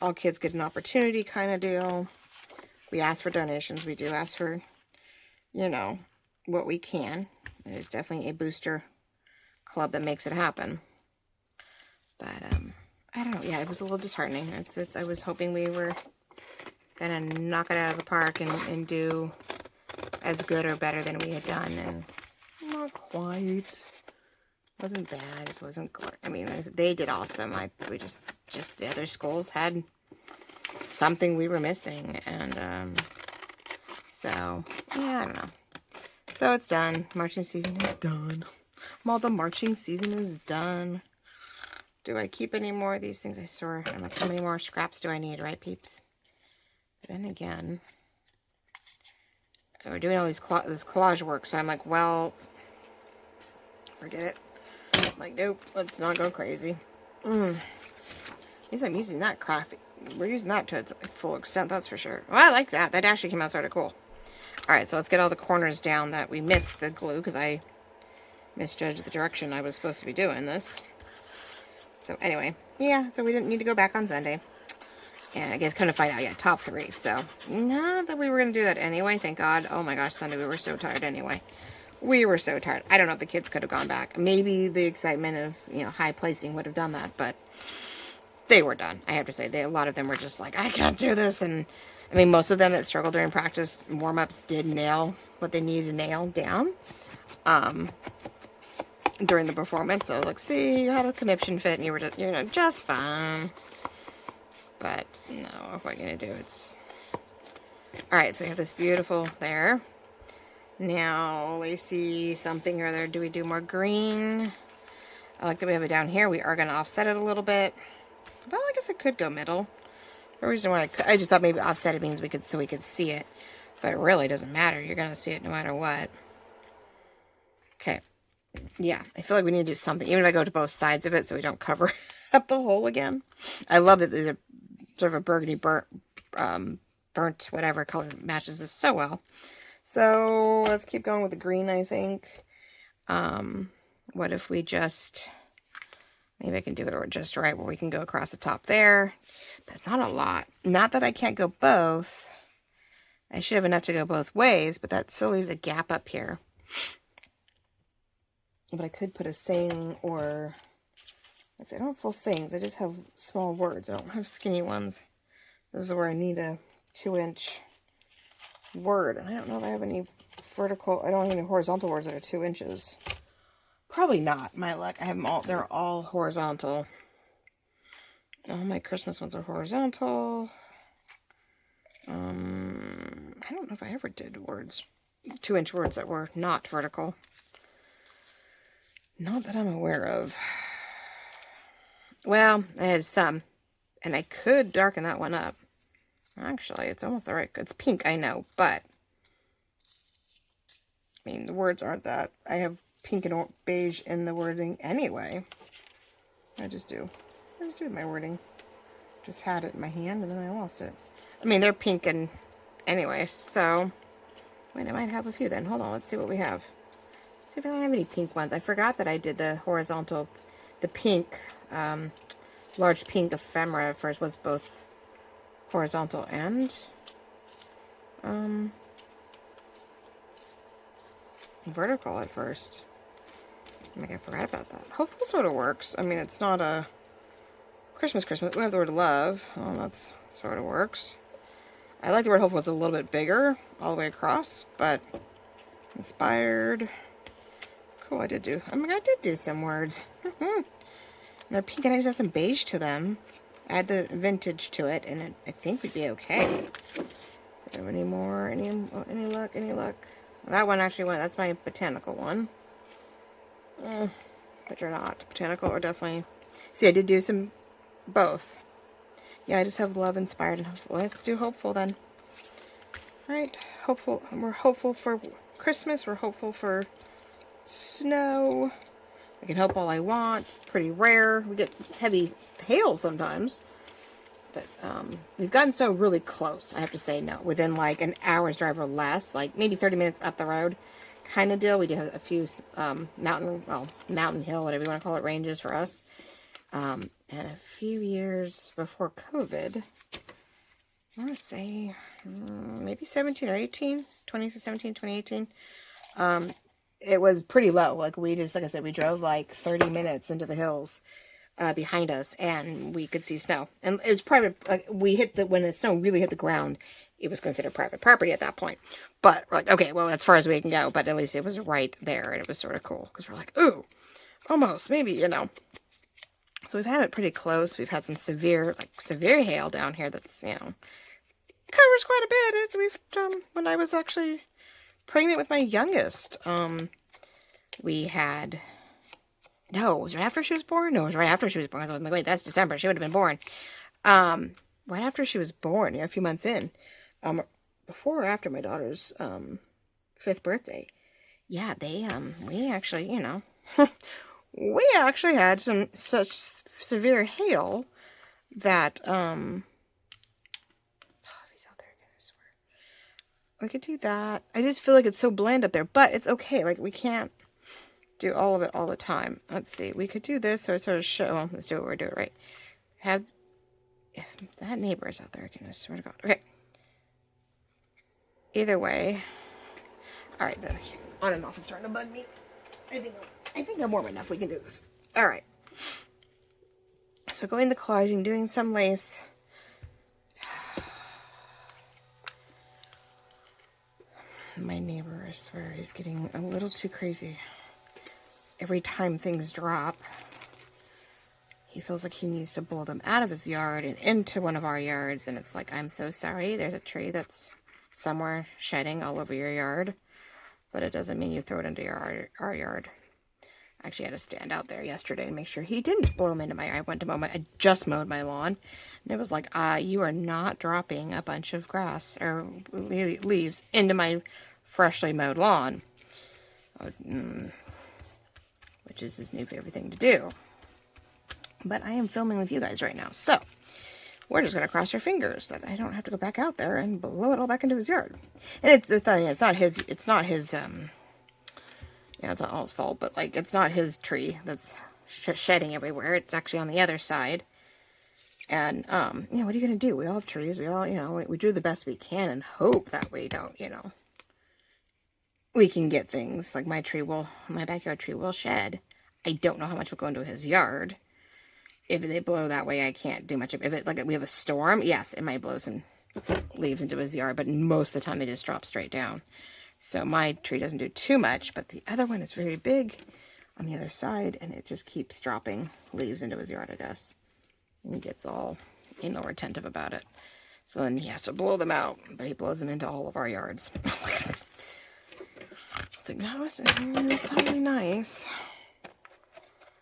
all kids get an opportunity kind of deal. We ask for donations. We do ask for, you know, what we can. It is definitely a booster club that makes it happen. But, I don't know. Yeah, it was a little disheartening. I was hoping we were going to knock it out of the park and do as good or better than we had done. And not quite. Wasn't bad. It just wasn't good. I mean, they did awesome. We just the other schools had something we were missing. And, so, yeah, I don't know. So it's done. Marching season is done. Well, the marching season is done. Do I keep any more of these things? I swear, I'm like, how many more scraps do I need, right, peeps? Then again, we're doing all this collage work, so I'm like, well, forget it. I'm like, nope, let's not go crazy. At least I'm using that crafty. We're using that to its full extent, that's for sure. Well, I like that. That actually came out sort of cool. Alright, so let's get all the corners down that we missed the glue, because I misjudged the direction I was supposed to be doing this. So anyway, yeah, so we didn't need to go back on Sunday. And I guess kind of find out, yeah, top 3. So, not that we were going to do that anyway, thank God. Oh my gosh, Sunday we were so tired anyway. We were so tired. I don't know if the kids could have gone back. Maybe the excitement of, you know, high placing would have done that, but they were done. I have to say, a lot of them were just like, I can't do this. And I mean, most of them that struggled during practice warm-ups did nail what they needed to nail down during the performance. So, like, see, you had a conniption fit and you were just, you know, just fine. But, no, what are we going to do? It's... Alright, so we have this beautiful there. Now, we see something or other. Do we do more green? I like that we have it down here. We are going to offset it a little bit. Well, I guess I could go middle. The reason why I just thought maybe offset it means we could see it. But it really doesn't matter. You're going to see it no matter what. Okay. Yeah, I feel like we need to do something. Even if I go to both sides of it so we don't cover up the hole again. I love that there's a sort of a burgundy burnt whatever color matches this so well. So let's keep going with the green, I think. What if we just... Maybe I can do it just right where we can go across the top there. That's not a lot. Not that I can't go both. I should have enough to go both ways, but that still leaves a gap up here. But I could put a saying or... I don't have full sayings. I just have small words. I don't have skinny ones. This is where I need a 2-inch word. And I don't know if I have any vertical... I don't have any horizontal words that are 2 inches. Probably not, my luck. I have them all, they're all horizontal. All my Christmas ones are horizontal. I don't know if I ever did words, 2-inch words that were not vertical. Not that I'm aware of. Well, I had some, and I could darken that one up. Actually, it's almost the right, it's pink, I know, but, I mean, the words aren't that. I have pink and beige in the wording anyway. I just do. What did I do with my wording? Just had it in my hand and then I lost it. I mean, they're pink and anyway, so wait, I might have a few then. Hold on, let's see what we have. Let's see if I don't have any pink ones. I forgot that I did the horizontal, the pink, large pink ephemera at first was both horizontal and vertical at first. I mean, I forgot about that. Hopeful sort of works. I mean, it's not a Christmas. We have the word love. Oh, that's sort of works. I like the word hopeful. It's a little bit bigger all the way across, but inspired. Cool, I did do some words. They're pink and I just have some beige to them. Add the vintage to it, and I think we'd be okay. Do we have any more? Any luck? Any luck? Well, that one actually went. That's my botanical one. But you're not botanical, or definitely. See, I did do some both. Yeah, I just have love, inspired, and hopeful. Let's do hopeful then. All right, hopeful. We're hopeful for Christmas. We're hopeful for snow. I can hope all I want. It's pretty rare. We get heavy hail sometimes. But we've gotten snow really close, I have to say. No, within like an hour's drive or less, like maybe 30 minutes up the road kind of deal. We do have a few mountain hill, whatever you want to call it, ranges for us. And a few years before COVID, I want to say maybe 17 or 18, 2017, 2018. It was pretty low. Like we just, like I said, we drove like 30 minutes into the hills behind us, and we could see snow. And it was private. We hit when the snow really hit the ground, it was considered private property at that point. But we're like, okay, well, as far as we can go. But at least it was right there, and it was sort of cool because we're like, ooh, almost, maybe, you know. So we've had it pretty close. We've had some severe hail down here. That's, you know, covers quite a bit. We've when I was actually pregnant with my youngest, we had. No, was it after she was born? No, it was right after she was born. I was like, wait, that's December. She would have been born. Right after she was born, you know, a few months in. Before or after my daughter's 5th birthday. Yeah, we actually, you know, we actually had some such severe hail that, he's out there again, I swear. We could do that. I just feel like it's so bland up there, but it's okay. Like, we can't do all of it all the time. Let's see. We could do this, so it sort of show. Well, let's do it. We're doing it right. If that neighbor is out there, I swear to God. Okay. Either way. All right, the on and off is starting to bug me. I think I'm warm enough. We can do this. All right. So going the collaging, doing some lace. My neighbor, I swear, he's getting a little too crazy. Every time things drop, he feels like he needs to blow them out of his yard and into one of our yards. And it's like, I'm so sorry. There's a tree that's somewhere shedding all over your yard. But it doesn't mean you throw it into our yard. I actually had to stand out there yesterday and make sure he didn't blow them into my yard. I went to mow I just mowed my lawn. And it was like, you are not dropping a bunch of grass or leaves into my freshly mowed lawn. Which is his new favorite thing to do. But I am filming with you guys right now, so we're just gonna cross our fingers that I don't have to go back out there and blow it all back into his yard. And it's the thing, it's not his, yeah, it's not all his fault, but like, it's not his tree that's shedding everywhere. It's actually on the other side. And, you know, what are you gonna do? We all have trees. We all, you know, we do the best we can and hope that we don't, you know, we can get things like my backyard tree will shed. I don't know how much will go into his yard. If they blow that way, I can't do much of it. If it, like we have a storm, yes, it might blow some leaves into his yard, but most of the time they just drop straight down. So my tree doesn't do too much, but the other one is very big on the other side, and it just keeps dropping leaves into his yard, I guess. And he gets all anal retentive about it. So then he has to blow them out, but he blows them into all of our yards. It's like, no, it's not really nice.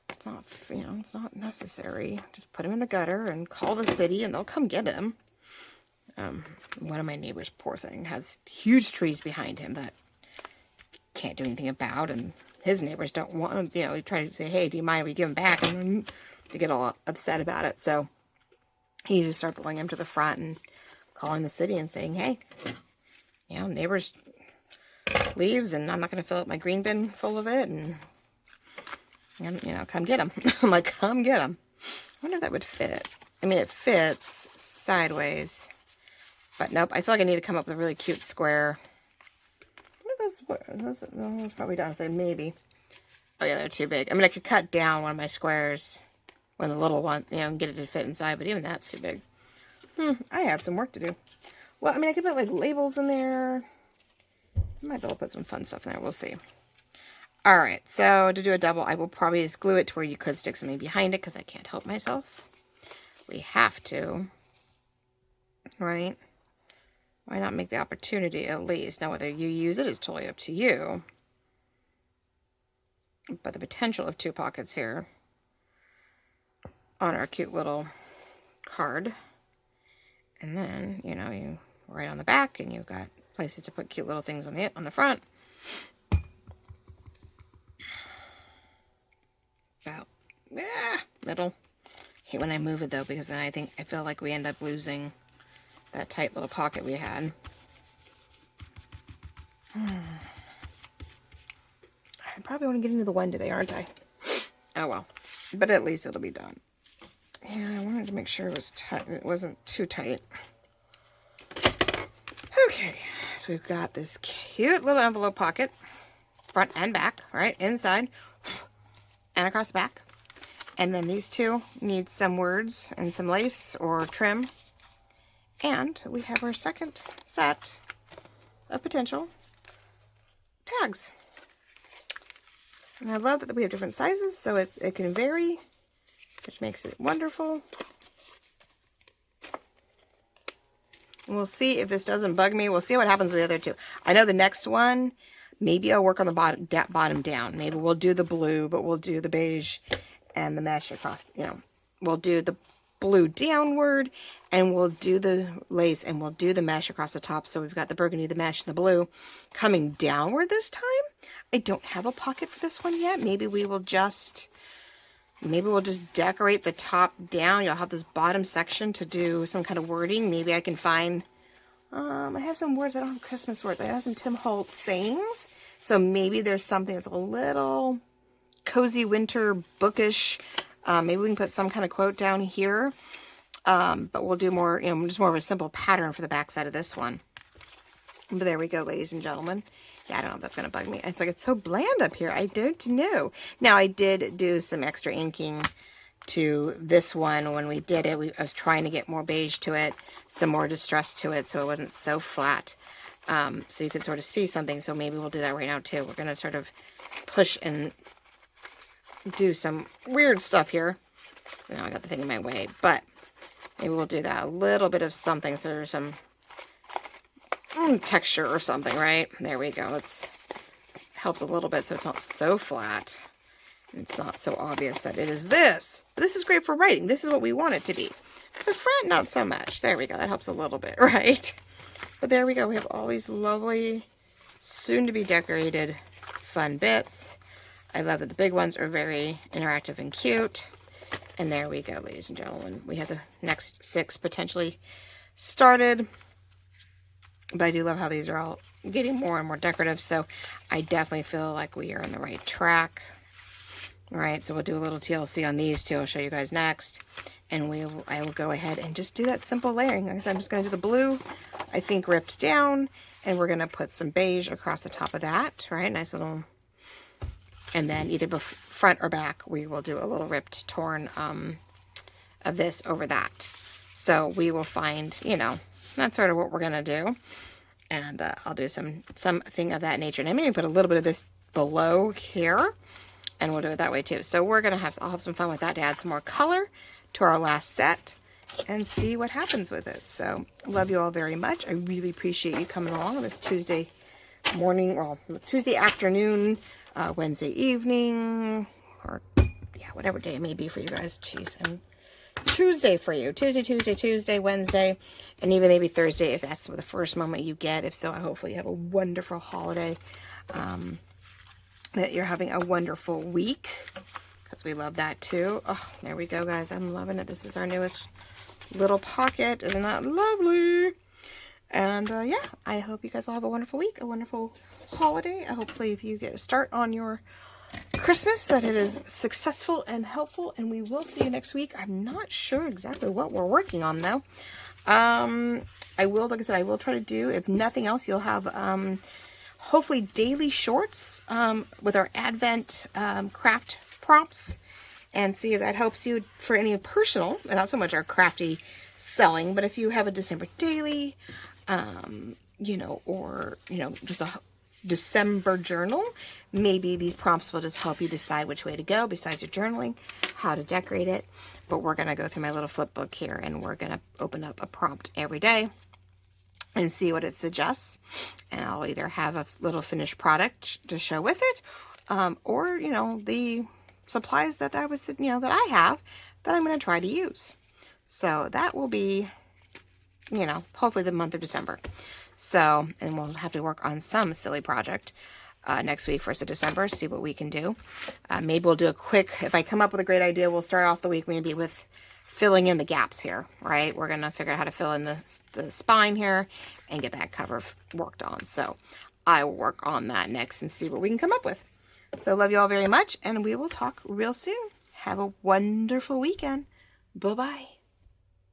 It's not, you know, it's not necessary. Just put him in the gutter and call the city and they'll come get him. One of my neighbors, poor thing, has huge trees behind him that can't do anything about, and his neighbors don't want, you know, try to say, hey, do you mind if we give them back? And to get all upset about it. So he just started blowing him to the front and calling the city and saying, hey, you know, neighbors leaves and I'm not going to fill up my green bin full of it, and you know, come get him. I'm like, come get him. I wonder if that would fit. I mean, it fits sideways, but nope. I feel like I need to come up with a really cute square. What are those probably downside, maybe. Oh yeah, they're too big. I mean, I could cut down one of my squares, one of the little ones, you know, and get it to fit inside, but even that's too big. I have some work to do. Well, I mean, I could put like labels in there. I might be able to put some fun stuff in there. We'll see. All right, so to do a double, I will probably just glue it to where you could stick something behind it because I can't help myself. We have to, right? Why not make the opportunity at least? Now, whether you use it is totally up to you. But the potential of 2 pockets here on our cute little card. And then, you know, you right on the back, and you've got places to put cute little things on the front. About middle. Hate when I move it though, because then I feel like we end up losing that tight little pocket we had. I probably want to get into the one today, aren't I? Oh well, but at least it'll be done. Yeah, I wanted to make sure it was tight. It wasn't too tight. Okay, so we've got this cute little envelope pocket, front and back, right? Inside and across the back. And then these two need some words and some lace or trim. And we have our second set of potential tags. And I love that we have different sizes, so it can vary, which makes it wonderful. And we'll see if this doesn't bug me. We'll see what happens with the other two. I know the next one, maybe I'll work on the bottom down. Maybe we'll do the blue, but we'll do the beige and the mesh across, you know. We'll do the blue downward, and we'll do the lace, and we'll do the mesh across the top. So we've got the burgundy, the mesh, and the blue coming downward this time. I don't have a pocket for this one yet. Maybe we'll just decorate the top down. You'll have this bottom section to do some kind of wording. Maybe I can find, I have some words, but I don't have Christmas words. I have some Tim Holtz sayings. So maybe there's something that's a little cozy winter bookish. Maybe we can put some kind of quote down here. But we'll do more, you know, just more of a simple pattern for the back side of this one. But there we go, ladies and gentlemen. Yeah, I don't know if that's going to bug me. It's like, it's so bland up here. I don't know. Now, I did do some extra inking to this one when we did it. I was trying to get more beige to it, some more distress to it, so it wasn't so flat. So you could sort of see something. So maybe we'll do that right now, too. We're going to sort of push and do some weird stuff here. Now I got the thing in my way, but maybe we'll do that. A little bit of something, so there's some texture or something, right? There we go. It's helped a little bit so it's not so flat. And it's not so obvious that it is this. But this is great for writing. This is what we want it to be. The front, not so much. There we go. That helps a little bit, right? But there we go. We have all these lovely, soon-to-be decorated fun bits. I love that the big ones are very interactive and cute. And there we go, ladies and gentlemen. We have the next 6 potentially started. But I do love how these are all getting more and more decorative. So I definitely feel like we are on the right track. All right, so we'll do a little TLC on these two. I'll show you guys next. And I will go ahead and just do that simple layering. Like I said, I'm just going to do the blue, I think, ripped down. And we're going to put some beige across the top of that. Right, nice little... And then either front or back, we will do a little ripped, torn of this over that. So we will find, you know, that's sort of what we're going to do. And I'll do something of that nature. And I may put a little bit of this below here. And we'll do it that way too. So we're going to I'll have some fun with that to add some more color to our last set. And see what happens with it. So love you all very much. I really appreciate you coming along on this Tuesday morning, well, Tuesday afternoon, Wednesday evening, or yeah, whatever day it may be for you guys. Jeez, and Tuesday for you. Tuesday, Wednesday, and even maybe Thursday if that's the first moment you get. If so, hopefully you have a wonderful holiday, that you're having a wonderful week, because we love that too. Oh, there we go, guys. I'm loving it. This is our newest little pocket. Isn't that lovely? And yeah, I hope you guys all have a wonderful week, a wonderful holiday. Hopefully if you get a start on your Christmas, that it is successful and helpful, and we will see you next week. I'm not sure exactly what we're working on though. I will, like I said, I will try to do, if nothing else, you'll have hopefully daily shorts with our Advent craft prompts, and see if that helps you for any personal, and not so much our crafty selling, but if you have a December daily, you know, or, you know, just a December journal, maybe these prompts will just help you decide which way to go besides your journaling, how to decorate it. But we're going to go through my little flip book here, and we're going to open up a prompt every day and see what it suggests. And I'll either have a little finished product to show with it, or, you know, the supplies that I was, you know, that I have that I'm going to try to use. So that will be, you know, hopefully the month of December. So, and we'll have to work on some silly project next week, 1st of December, see what we can do. Maybe we'll do a quick, if I come up with a great idea, we'll start off the week maybe with filling in the gaps here, right? We're going to figure out how to fill in the spine here and get that cover worked on. So I will work on that next and see what we can come up with. So love you all very much, and we will talk real soon. Have a wonderful weekend. Bye-bye.